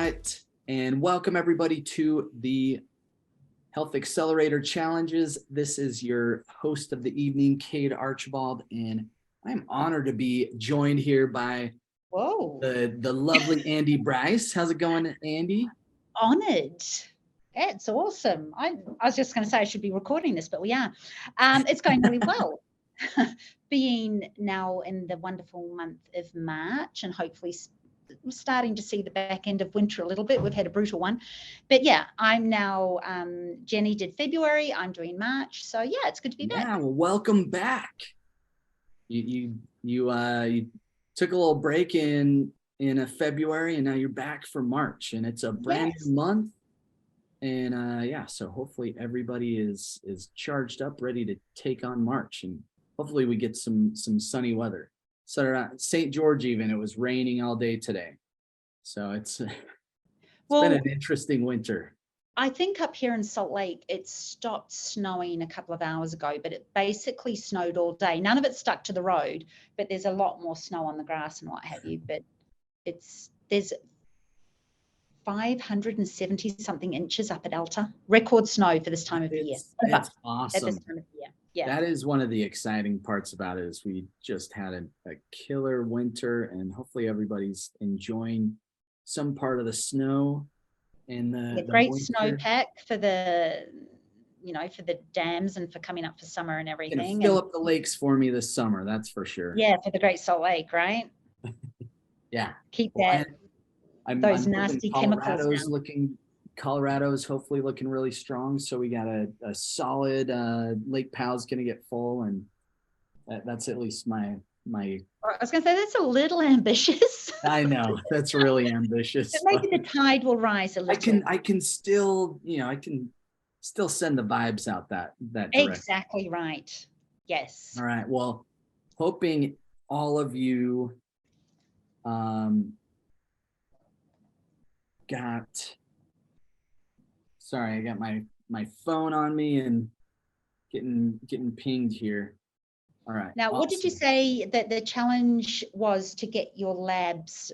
right, and welcome everybody to the Health Accelerator Challenges. This is your host of the evening, Cade Archibald, and I'm honored to be joined here by the lovely Andie Bryce. How's it going, Andie? Honored. That's awesome. I was just going to say I should be recording this, but we are. It's going really well. Being now in the wonderful month of March and hopefully starting to see the back end of winter a little bit. We've had a brutal one. But yeah, I'm now, Jenny did February, I'm doing March. So yeah, it's good to be back. Yeah, well, welcome back. You took a little break in February and now you're back for March, and it's a brand new month. And yeah, so hopefully everybody is charged up, ready to take on March, and hopefully we get some sunny weather. So St. George, even, it was raining all day today. So it's been an interesting winter. I think up here in Salt Lake, it stopped snowing a couple of hours ago, but it basically snowed all day. None of it stuck to the road, but there's a lot more snow on the grass and what have you. But there's 570 something inches up at Alta. Record snow for this time of the year. That's awesome. At this time of the year. Yeah. That is one of the exciting parts about it, is we just had a killer winter, and hopefully everybody's enjoying some part of the snow and the great snowpack for the dams and for coming up for summer and everything. Fill up the lakes for me this summer, that's for sure. Yeah, for the Great Salt Lake, right? Yeah. Keep that. Those nasty chemicals. Colorado's hopefully looking really strong, so we got a solid Lake Powell's gonna get full, and that's at least my I was gonna say that's a little ambitious. I know, that's really ambitious. But maybe the tide will rise a little. I can still send the vibes out that direction. Exactly right. Yes. All right, well, hoping all of you I got my phone on me and getting pinged here. All right. Now, what did you say that the challenge was to get your labs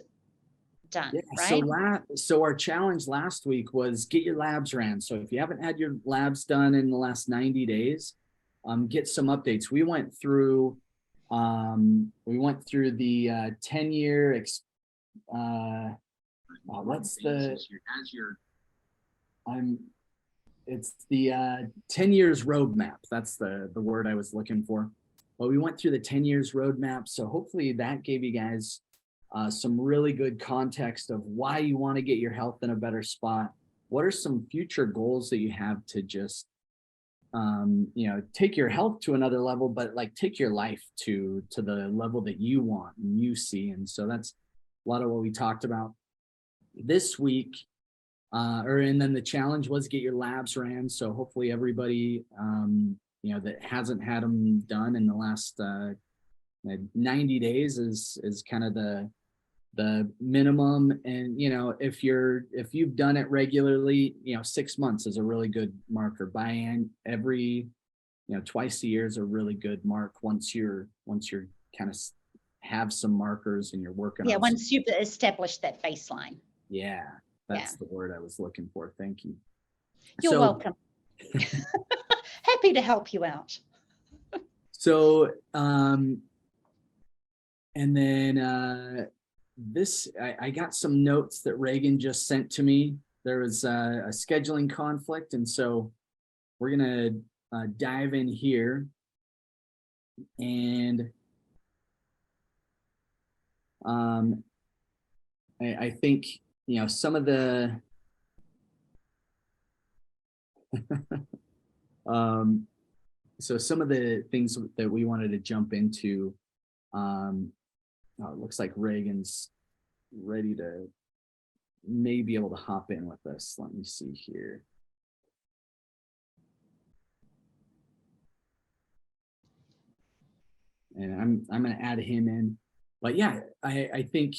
done, right? So our challenge last week was get your labs ran. So if you haven't had your labs done in the last 90 days, get some updates. We went through the 10-year it's the 10 years roadmap. That's the word I was looking for. But we went through the 10 years roadmap. So hopefully that gave you guys some really good context of why you want to get your health in a better spot. What are some future goals that you have to just, take your health to another level, but like take your life to the level that you want and you see. And so that's a lot of what we talked about this week. And then the challenge was get your labs ran. So hopefully everybody, that hasn't had them done in the last 90 days is kind of the minimum. And, if you've done it regularly, 6 months is a really good marker. Every, twice a year is a really good mark once you're kind of have some markers and you're working on. Yeah, once you've established that baseline. Yeah. That's the word I was looking for. Thank you. You're welcome. Happy to help you out. So, and then I got some notes that Reagan just sent to me. There was a scheduling conflict, and so we're gonna dive in here, and I think some of the so some of the things that we wanted to jump into, it looks like Reagan's ready to maybe be able to hop in with us. Let me see here. And I'm going to add him in. But yeah, I think,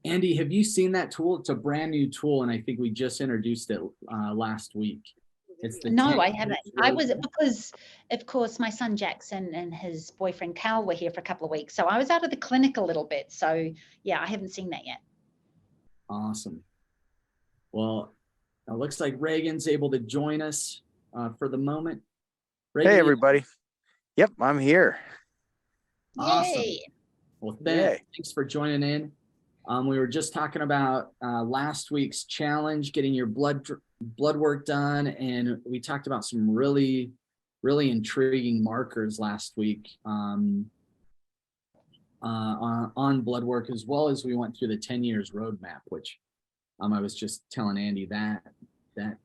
Andie, have you seen that tool? It's a brand new tool, and I think we just introduced it last week. No, I haven't. I was, because of course my son Jackson and his boyfriend Cal were here for a couple of weeks, so I was out of the clinic a little bit. So yeah, I haven't seen that yet. Awesome. Well, it looks like Reagan's able to join us for the moment. Hey, Reagan, everybody. Yep, I'm here. awesome. Yay. Well, Yay. thanks for joining in. We were just talking about last week's challenge, getting your blood work done, and we talked about some really intriguing markers last week on blood work, as well as we went through the 10 years roadmap, which I was just telling Andie that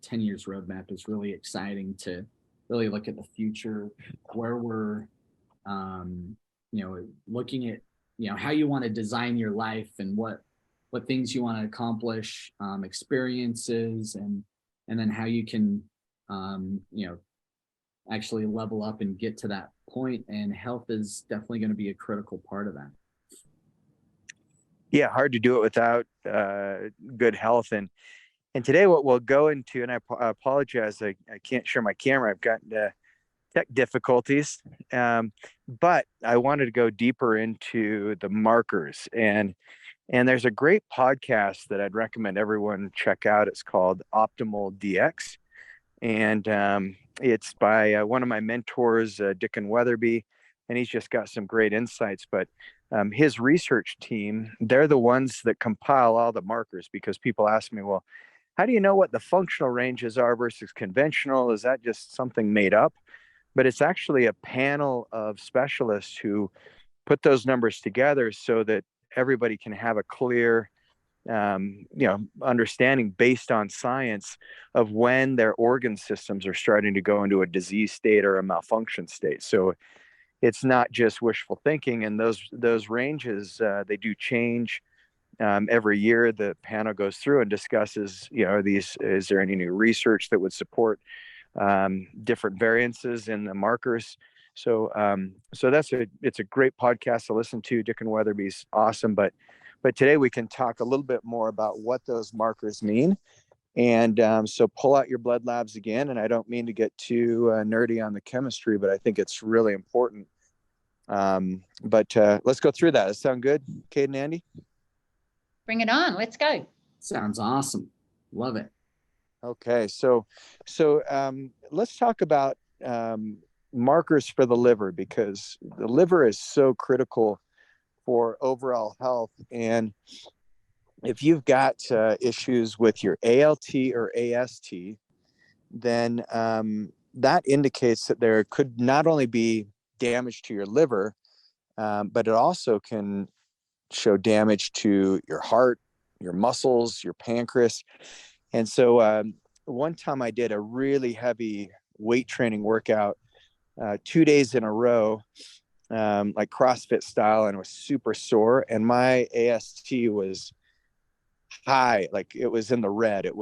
10 years roadmap is really exciting to really look at the future, where we're looking at how you want to design your life and what things you want to accomplish, experiences, and then how you can actually level up and get to that point. And health is definitely going to be a critical part of that. Yeah, hard to do it without good health. And today what we'll go into, and I apologize, I can't share my camera. I've got tech difficulties. But I wanted to go deeper into the markers. And there's a great podcast that I'd recommend everyone check out. It's called Optimal DX. And it's by one of my mentors, Dick and Weatherby, and he's just got some great insights. But his research team, they're the ones that compile all the markers, because people ask me, well, how do you know what the functional ranges are versus conventional? Is that just something made up? But it's actually a panel of specialists who put those numbers together so that everybody can have a clear understanding based on science of when their organ systems are starting to go into a disease state or a malfunction state. So it's not just wishful thinking, and those ranges they do change every year. The panel goes through and discusses, is there any new research that would support different variances in the markers? So it's a great podcast to listen to. Dick and Weatherby's awesome, but today we can talk a little bit more about what those markers mean. And so pull out your blood labs again. And I don't mean to get too nerdy on the chemistry, but I think it's really important. But let's go through that. Does that sound good, Cade and Andie? Bring it on. Let's go. Sounds awesome. Love it. Okay, so let's talk about markers for the liver, because the liver is so critical for overall health. And if you've got issues with your ALT or AST, then that indicates that there could not only be damage to your liver, but it also can show damage to your heart, your muscles, your pancreas. And so one time I did a really heavy weight training workout 2 days in a row, like CrossFit style, and it was super sore. And my AST was high, like it was in the red. It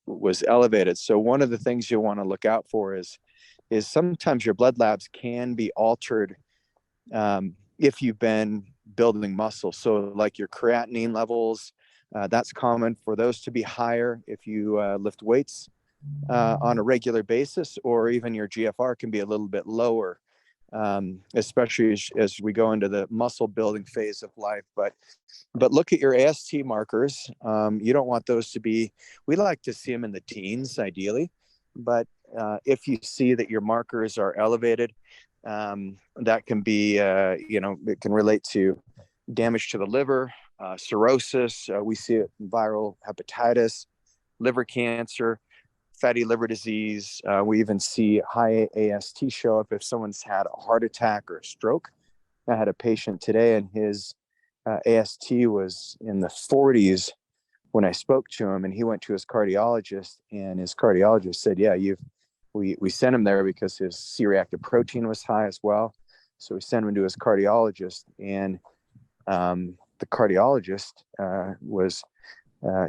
was elevated. So one of the things you want to look out for is sometimes your blood labs can be altered if you've been building muscle. So like your creatinine levels, that's common for those to be higher if you lift weights on a regular basis, or even your GFR can be a little bit lower, especially as we go into the muscle building phase of life. But look at your AST markers. You don't want those to be, we like to see them in the teens ideally, but if you see that your markers are elevated, that can be, it can relate to damage to the liver, cirrhosis. We see it in viral hepatitis, liver cancer, fatty liver disease. We even see high AST show up if someone's had a heart attack or a stroke. I had a patient today, and his AST was in the 40s when I spoke to him, and he went to his cardiologist, and his cardiologist said, yeah, we sent him there because his C-reactive protein was high as well. So we sent him to his cardiologist, and the cardiologist was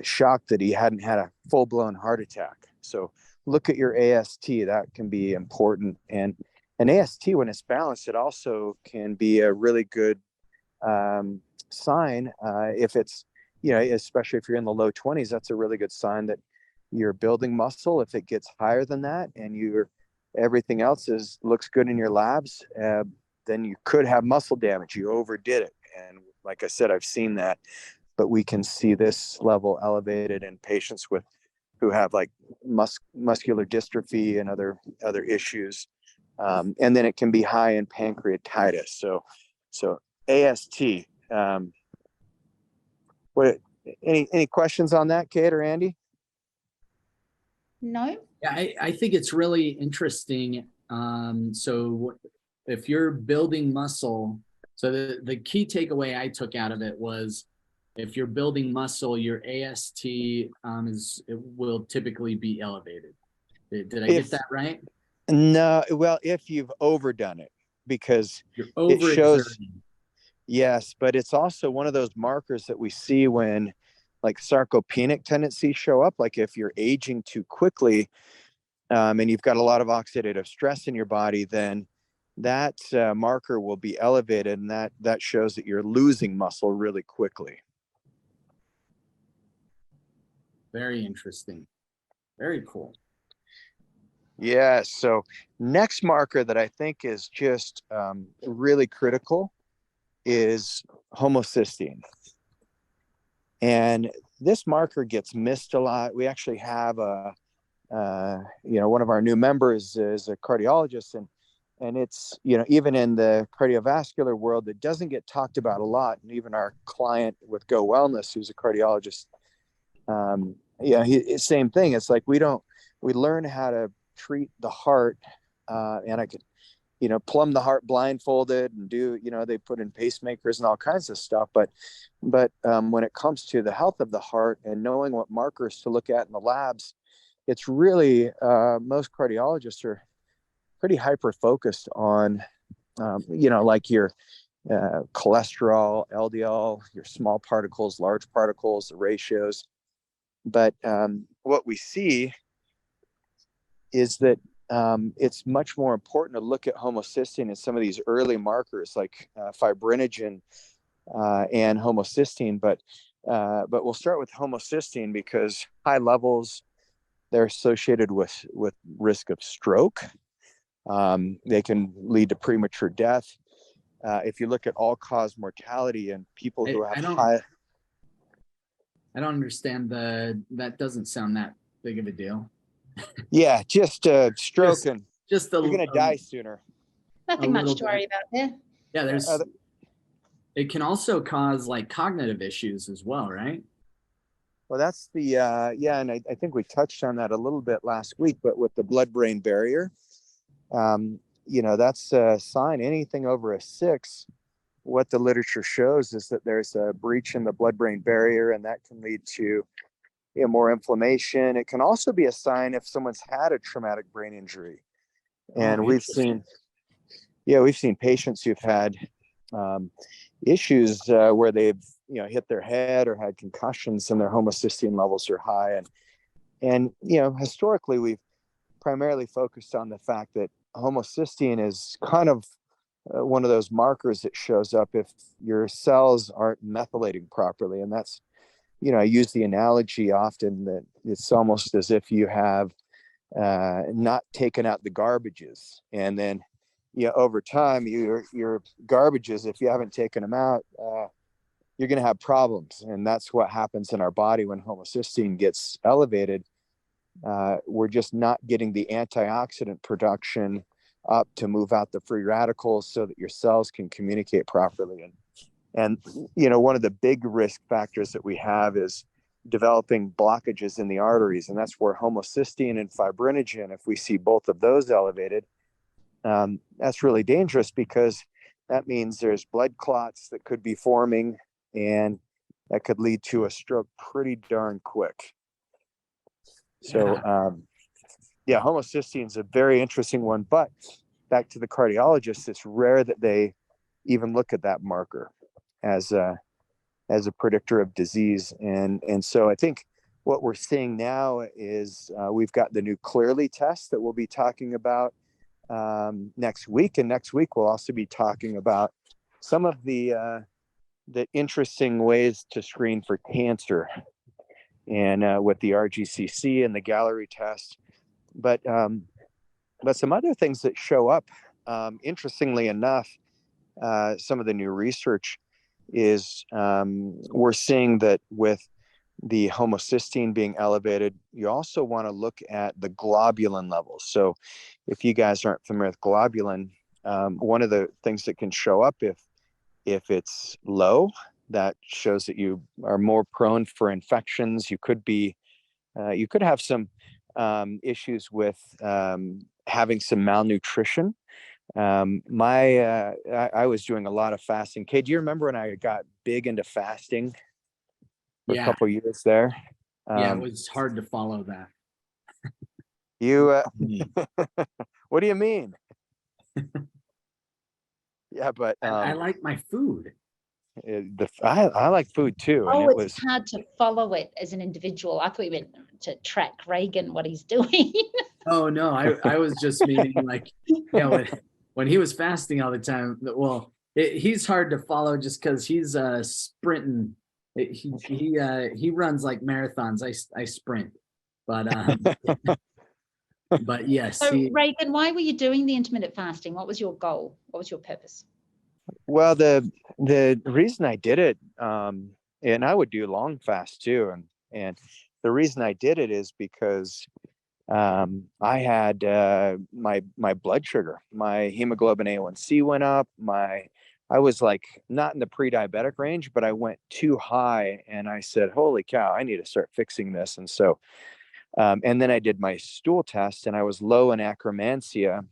shocked that he hadn't had a full-blown heart attack. So look at your AST. That can be important. And an AST, when it's balanced, it also can be a really good sign. If it's, especially if you're in the low 20s, that's a really good sign that you're building muscle. If it gets higher than that and everything else looks good in your labs, then you could have muscle damage. You overdid it. And like I said, I've seen that, but we can see this level elevated in patients with who have like muscular dystrophy and other issues. And then it can be high in pancreatitis. So AST. What any questions on that, Cade or Andie? No. Yeah, I think it's really interesting. So if you're building muscle, so the key takeaway I took out of it was if you're building muscle, your AST will typically be elevated. Did I get that right? No, well, if you've overdone it, because You're it shows, overexerting. yes, but it's also one of those markers that we see when like sarcopenic tendencies show up, like if you're aging too quickly, and you've got a lot of oxidative stress in your body, then that marker will be elevated, and that shows that you're losing muscle really quickly. Very interesting. Very cool. Yeah. So next marker that I think is just really critical is homocysteine. And this marker gets missed a lot. We actually have one of our new members is a cardiologist, and it's, even in the cardiovascular world, it doesn't get talked about a lot. And even our client with Go Wellness, who's a cardiologist, same thing. It's like we learn how to treat the heart, and I could, plumb the heart blindfolded and do, they put in pacemakers and all kinds of stuff. But when it comes to the health of the heart and knowing what markers to look at in the labs, it's really, most cardiologists are pretty hyper focused on, like your cholesterol, LDL, your small particles, large particles, the ratios. But what we see is that it's much more important to look at homocysteine and some of these early markers like fibrinogen and homocysteine. But we'll start with homocysteine because high levels, they're associated with risk of stroke. They can lead to premature death. If you look at all-cause mortality and people who have high... I don't understand that doesn't sound that big of a deal. Yeah, just stroke and you're going to die sooner. Nothing much to worry about there. Yeah, it can also cause like cognitive issues as well, right? Well, that's the, and I think we touched on that a little bit last week, but with the blood-brain barrier, that's a sign. Anything over a 6, what the literature shows is that there's a breach in the blood-brain barrier, and that can lead to more inflammation. It can also be a sign if someone's had a traumatic brain injury. And we've seen patients who've had issues where they've hit their head or had concussions and their homocysteine levels are high. And historically we've primarily focused on the fact that homocysteine is kind of one of those markers that shows up if your cells aren't methylating properly. And that's, I use the analogy often that it's almost as if you have not taken out the garbages, and then over time your garbages, if you haven't taken them out, you're going to have problems. And that's what happens in our body when homocysteine gets elevated. We're just not getting the antioxidant production up to move out the free radicals so that your cells can communicate properly. And one of the big risk factors that we have is developing blockages in the arteries. And that's where homocysteine and fibrinogen, if we see both of those elevated, that's really dangerous, because that means there's blood clots that could be forming, and that could lead to a stroke pretty darn quick. So, homocysteine is a very interesting one. But back to the cardiologist, it's rare that they even look at that marker as a predictor of disease. And so I think what we're seeing now is we've got the new Clearly test that we'll be talking about next week. And next week, we'll also be talking about some of the interesting ways to screen for cancer, and with the RGCC and the Gallery test. But some other things that show up, interestingly enough, some of the new research is we're seeing that with the homocysteine being elevated, you also want to look at the globulin levels. So if you guys aren't familiar with globulin, one of the things that can show up if it's low, that shows that you are more prone for infections. You could have some issues with having some malnutrition. I was doing a lot of fasting. Kate, do you remember when I got big into fasting for a Yeah. couple of years there? Yeah. It was hard to follow that. You, Me. what do you mean? Yeah, but I like my food. I like food too, and Oh, it it's was hard to follow it as an individual. I thought you meant to track Reagan, what he's doing. Oh no, I was just meaning like, yeah, when he was fasting all the time. Well, he's hard to follow just because he's sprinting. He runs like marathons. I sprint, but but yes, So, Reagan, why were you doing the intermittent fasting? What was your goal? What was your purpose? well, the reason I did it, and I would do long fast too, and the reason I did it is because I had my blood sugar, my hemoglobin A1C went up. I was like not in the pre-diabetic range, but I went too high, and I said, "Holy cow, I need to start fixing this." And so, and then I did my stool test, and I was low in Akkermansia,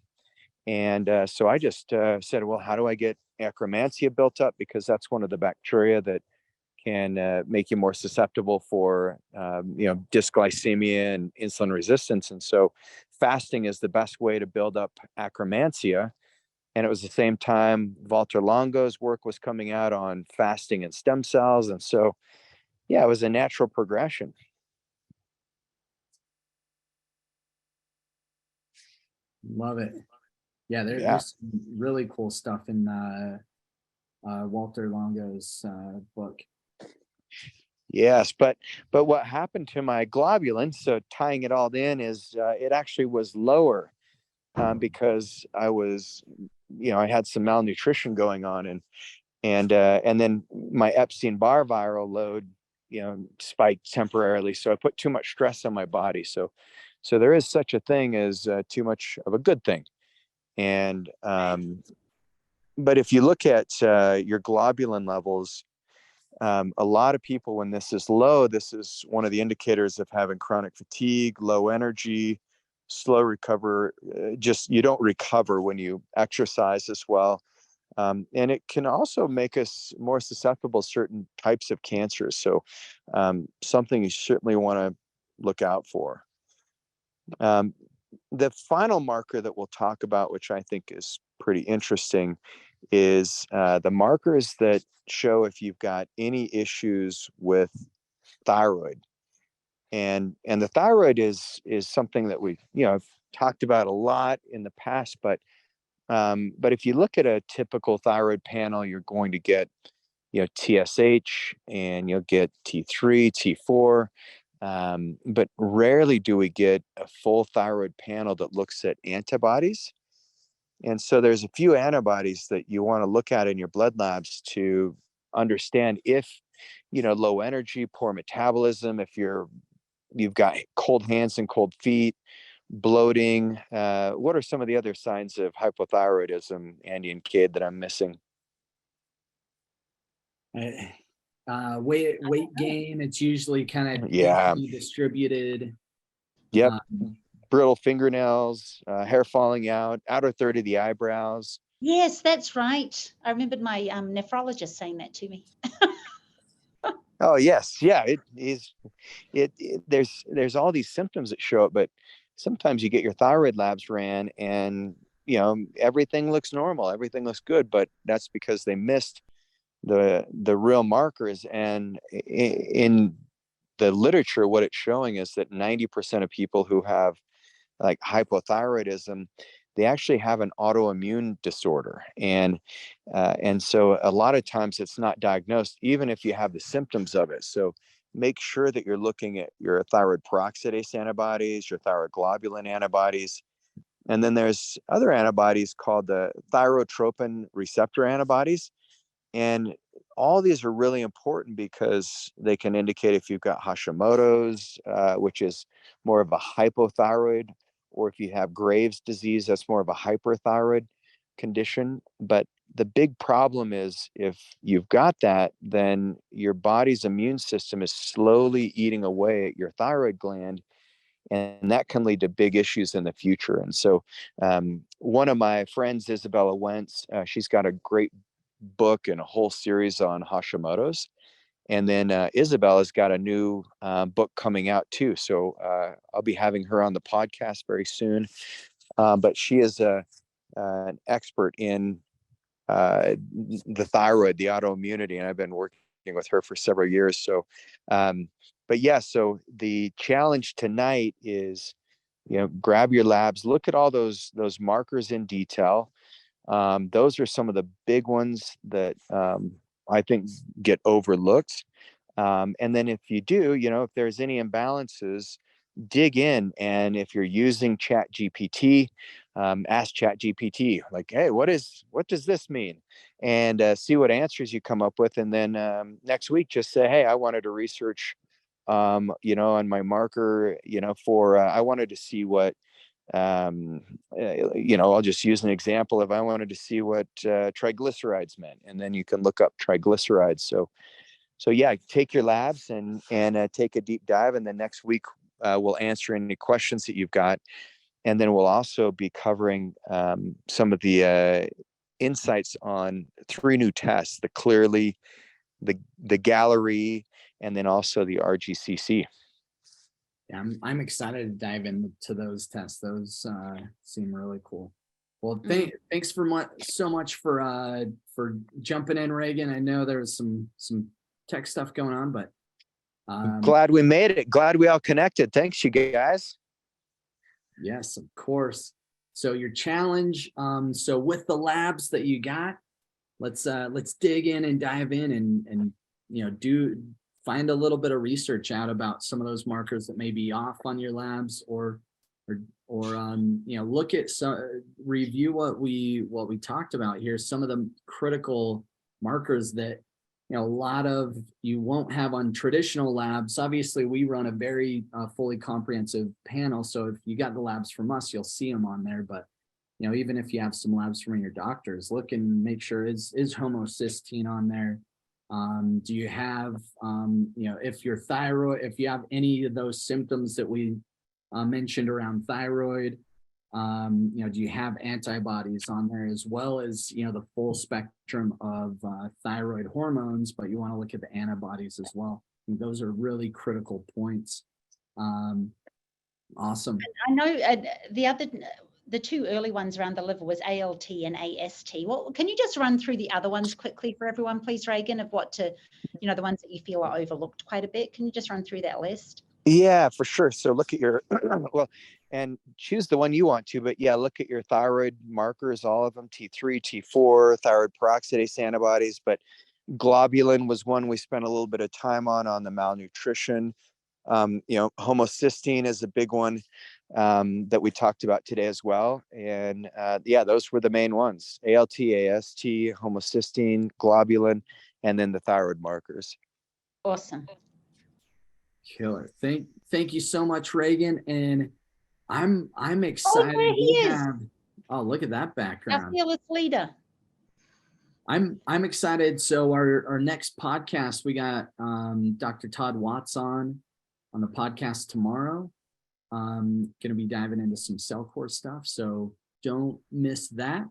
and so I just said, "Well, how do I get Akkermansia built up? Because that's one of the bacteria that can make you more susceptible for dysglycemia and insulin resistance." And so fasting is the best way to build up Akkermansia. And it was the same time Walter Longo's work was coming out on fasting and stem cells. And so, yeah, it was a natural progression. love it. Yeah, Yeah. there's some really cool stuff in Walter Longo's book. Yes, but what happened to my globulin? So tying it all in is it actually was lower because I had some malnutrition going on, and then my Epstein-Barr viral load, spiked temporarily. So I put too much stress on my body. So there is such a thing as too much of a good thing. And but if you look at your globulin levels, a lot of people, when this is low, this is one of the indicators of having chronic fatigue, low energy, slow recover. Just you don't recover when you exercise as well. And it can also make us more susceptible to certain types of cancers. So something you certainly want to look out for. Um, the final marker that we'll talk about, which I think is pretty interesting, is the markers that show if you've got any issues with thyroid. And the thyroid is something that we've talked about a lot in the past, but if you look at a typical thyroid panel, you're going to get TSH, and you'll get T3, T4. But rarely do we get a full thyroid panel that looks at antibodies. And so there's a few antibodies that you want to look at in your blood labs to understand if, low energy, poor metabolism, if you've got cold hands and cold feet, bloating. What are some of the other signs of hypothyroidism, Andie and Cade, that I'm missing? Weight gain. It's usually kind of Yeah. distributed. Yep. Brittle fingernails, hair falling out, outer third of the eyebrows. Yes, that's right. I remembered my nephrologist saying that to me. Oh yes, yeah. It is. There's all these symptoms that show up, but sometimes you get your thyroid labs ran, and everything looks normal, everything looks good, but that's because they missed the real markers. And in the literature, what it's showing is that 90% of people who have like hypothyroidism, they actually have an autoimmune disorder, and so a lot of times it's not diagnosed even if you have the symptoms of it. So make sure that you're looking at your thyroid peroxidase antibodies, your thyroid globulin antibodies, and then there's other antibodies called the thyrotropin receptor antibodies. And all these are really important because they can indicate if you've got Hashimoto's, which is more of a hypothyroid, or if you have Graves' disease, that's more of a hyperthyroid condition. But the big problem is if you've got that, then your body's immune system is slowly eating away at your thyroid gland, and that can lead to big issues in the future. And so one of my friends, Isabella Wentz, she's got a great book and a whole series on Hashimoto's. And then Isabella's got a new book coming out too. So I'll be having her on the podcast very soon. But she is an expert in the thyroid, the autoimmunity, and I've been working with her for several years. So, but yeah, so the challenge tonight is, grab your labs, look at all those markers in detail. Those are some of the big ones that I think get overlooked. And then if you do, if there's any imbalances, dig in. And if you're using Chat GPT, ask Chat GPT, like, hey, what does this mean? And see what answers you come up with. And then next week, just say, hey, I wanted to research, on my marker, for, I wanted to see what, I'll just use an example. If I wanted to see what triglycerides meant, and then you can look up triglycerides. So yeah, take your labs and take a deep dive. And then next week, we'll answer any questions that you've got. And then we'll also be covering some of the insights on 3 new tests: the Clearly, the Gallery, and then also the RGCC. Yeah, I'm excited to dive into those tests. Those seem really cool. Well, thanks so much for jumping in, Reagan. I know there was some tech stuff going on, but glad we made it. Glad we all connected. Thanks, you guys. Yes, of course. So your challenge, so with the labs that you got, let's dig in and dive in and find a little bit of research out about some of those markers that may be off on your labs, or look at review what we talked about here, some of the critical markers that a lot of you won't have on traditional labs. Obviously, we run a very fully comprehensive panel, so if you got the labs from us, you'll see them on there. But even if you have some labs from your doctors, look and make sure is homocysteine on there. Do you have if your thyroid, if you have any of those symptoms that we mentioned around thyroid, do you have antibodies on there, as well as the full spectrum of thyroid hormones, but you want to look at the antibodies as well. Those are really critical points. Awesome. I know the 2 early ones around the liver was ALT and AST. Well, can you just run through the other ones quickly for everyone, please, Reagan, of what to, the ones that you feel are overlooked quite a bit? Can you just run through that list? Yeah, for sure. So look at your, well, and choose the one you want to, but yeah, look at your thyroid markers, all of them, T3, T4, thyroid peroxidase antibodies, but globulin was one we spent a little bit of time on the malnutrition. Homocysteine is a big one that we talked about today as well. And yeah, those were the main ones: ALT, AST, homocysteine, globulin, and then the thyroid markers. Awesome. Killer. Thank you so much, Reagan. And I'm excited. Oh, he is. Oh, look at that background. Our fearless leader. I'm excited. So our next podcast, we got Dr. Todd Watts on the podcast tomorrow. Going to be diving into some cell core stuff. So don't miss that.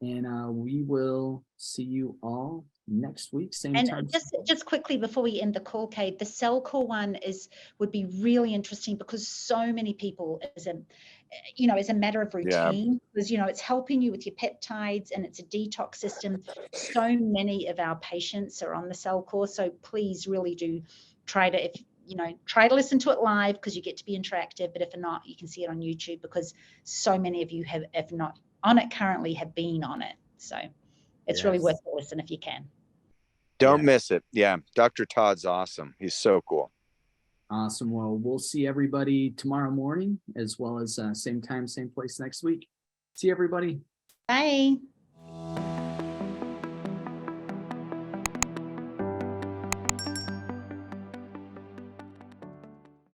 And we will see you all next week, same time. Just quickly before we end the call, Cade, the cell core one would be really interesting, because so many people, as a matter of routine, because it's helping you with your peptides and it's a detox system. So many of our patients are on the cell core, so please really do try to listen to it live, because you get to be interactive. But if not, you can see it on YouTube, because so many of you have, if not on it currently, have been on it. So it's really worth a listen if you can. Don't miss it. Yeah. Dr. Todd's awesome. He's so cool. Awesome. Well, we'll see everybody tomorrow morning, as well as same time, same place next week. See everybody. Bye.